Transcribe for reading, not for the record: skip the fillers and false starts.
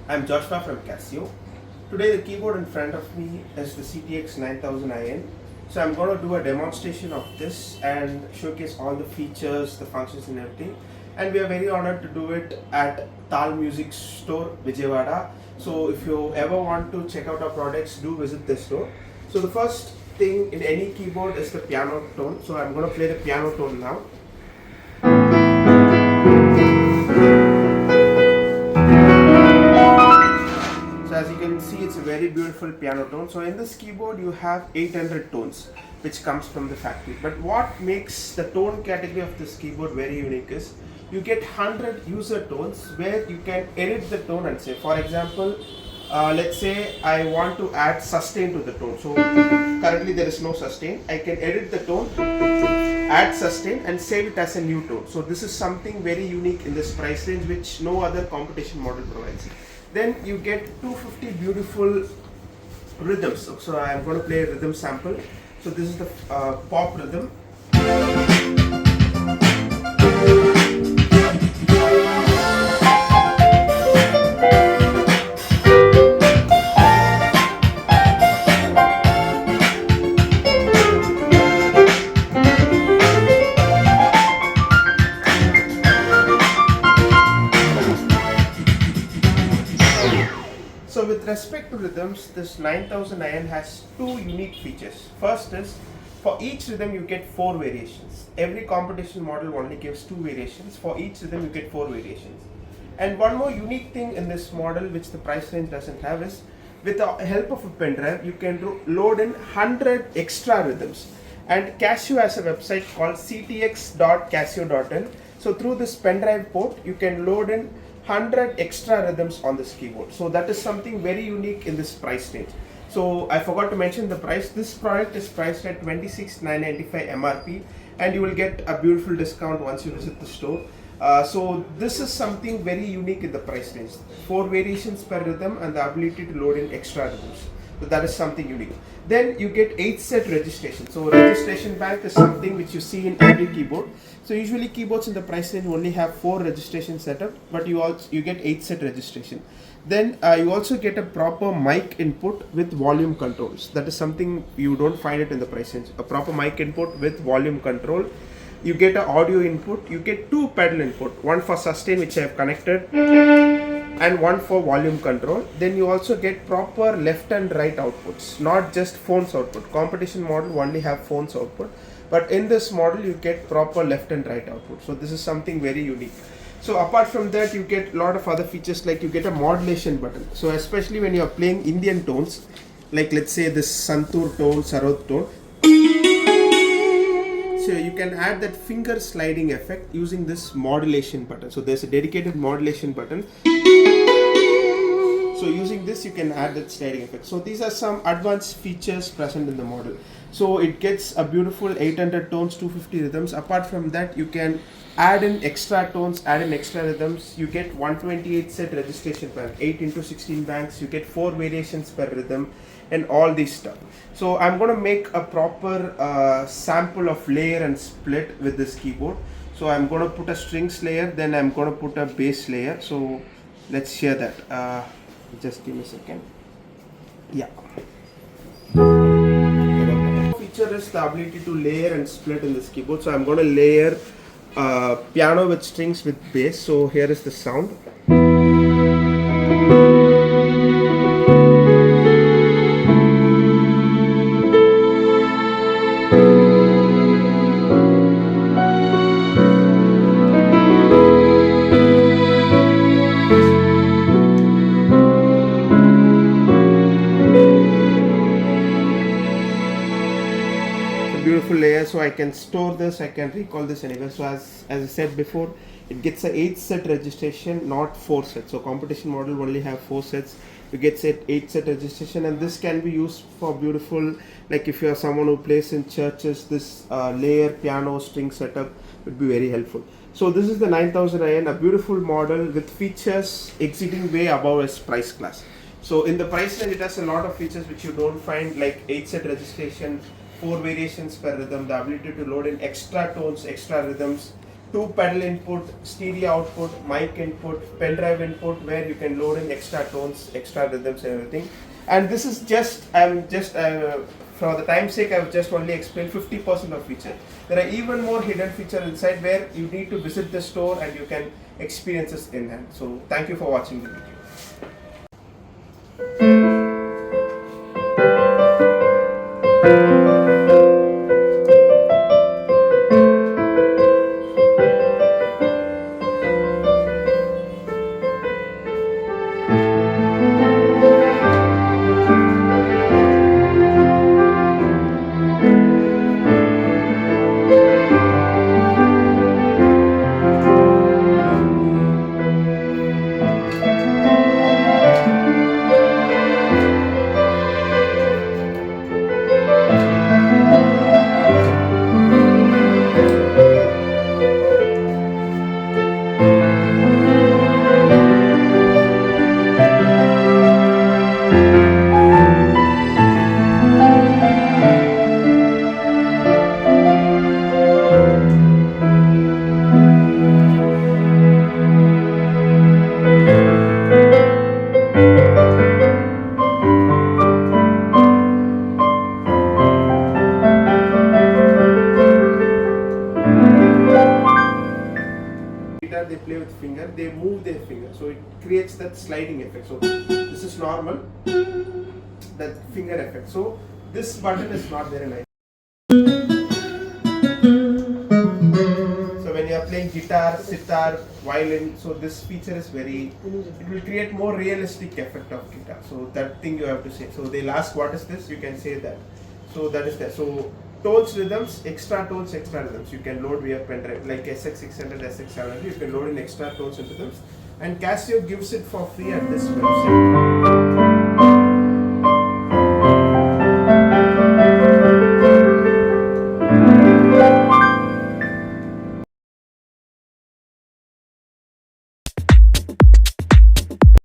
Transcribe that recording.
I'm Joshua from Casio. Today the keyboard in front of me is the CTX 9000IN. So I'm going to do a demonstration of this and showcase all the features, the functions and everything. And we are very honored to do it at Taal Music Store, Vijayawada. So if you ever want to check out our products, do visit this store. So the first thing in any keyboard is the piano tone. So I'm going to play the piano tone now. As you can see, it's a very beautiful piano tone. So in this keyboard you have 800 tones which comes from the factory. But what makes the tone category of this keyboard very unique is you get 100 user tones where you can edit the tone and say, for example, let's say I want to add sustain to the tone. So currently there is no sustain. I can edit the tone, add sustain and save it as a new tone. So this is something very unique in this price range which no other competition model provides. Then you get 250 beautiful rhythms. So I'm going to play a rhythm sample. So this is the pop rhythm. So with respect to rhythms, this 9000IN has two unique features. First is, for each rhythm you get 4 variations. Every competition model only gives 2 variations. For each rhythm you get 4 variations. And one more unique thing in this model which the price range doesn't have is, with the help of a pen drive, you can load in 100 extra rhythms. And Casio has a website called ctx.casio.in. So through this pen drive port, you can load in 100 extra rhythms on this keyboard. So that is something very unique in this price range. So I forgot to mention the price. This product is priced at 26,995 MRP and you will get a beautiful discount once you visit the store. So this is something very unique in the price range. 4 variations per rhythm and the ability to load in extra rhythms. So that is something unique. Then you get 8 set registration. So registration bank is something which you see in every keyboard. So usually keyboards in the price range only have 4 registration setup, but you get 8 set registration. Then you also get a proper mic input with volume controls. That is something you don't find it in the price range. A proper mic input with volume control. You get an audio input. You get 2 pedal input. One for sustain, which I have connected, and one for volume control. Then you also get proper left and right outputs, not just phones output. Competition model only have phones output, but in this model you get proper left and right output. So this is something very unique. So apart from that, you get a lot of other features, like you get a modulation button. So especially when you are playing Indian tones, like let's say this Santur tone, Sarod tone, so you can add that finger sliding effect using this modulation button. So there's a dedicated modulation button. So using this you can add that sliding effect. So these are some advanced features present in the model. So it gets a beautiful 800 tones, 250 rhythms. Apart from that, you can add in extra tones, add in extra rhythms. You get 128 set registration bank, 8 into 16 banks. You get 4 variations per rhythm and all this stuff. So I'm going to make a proper sample of layer and split with this keyboard. So I'm going to put a strings layer, then I'm going to put a bass layer. So let's share that. Just give me a second. Yeah. Feature is the ability to layer and split in this keyboard. So I'm going to layer piano with strings with bass. So here is the sound. Beautiful layer, so I can store this, I can recall this anywhere. So as I said before, it gets a 8 set registration, not 4 sets. So competition model only have 4 sets. You get 8 set registration, and this can be used for beautiful, like if you are someone who plays in churches, this layer piano string setup would be very helpful. So this is the 9000IN, a beautiful model with features exceeding way above its price class. So in the price range, it has a lot of features which you don't find, like 8 set registration, 4 variations per rhythm, the ability to load in extra tones, extra rhythms, two pedal input, stereo output, mic input, pen drive input, where you can load in extra tones, extra rhythms and everything. And this is just, for the time's sake, I've just only explained 50% of feature. There are even more hidden features inside where you need to visit the store and you can experience this in hand. So thank you for watching the video. They play with finger, they move their finger, so it creates that sliding effect. So this is normal, that finger effect. So this button is not there in iPhone. So when you are playing guitar, sitar, violin, so this feature is very, it will create more realistic effect of guitar. So that thing you have to say. So they'll ask what is this, you can say that. So that is that. So tones, rhythms, extra rhythms. You can load via pen drive like SX600, SX700. You can load in extra tones and rhythms. And Casio gives it for free at this website.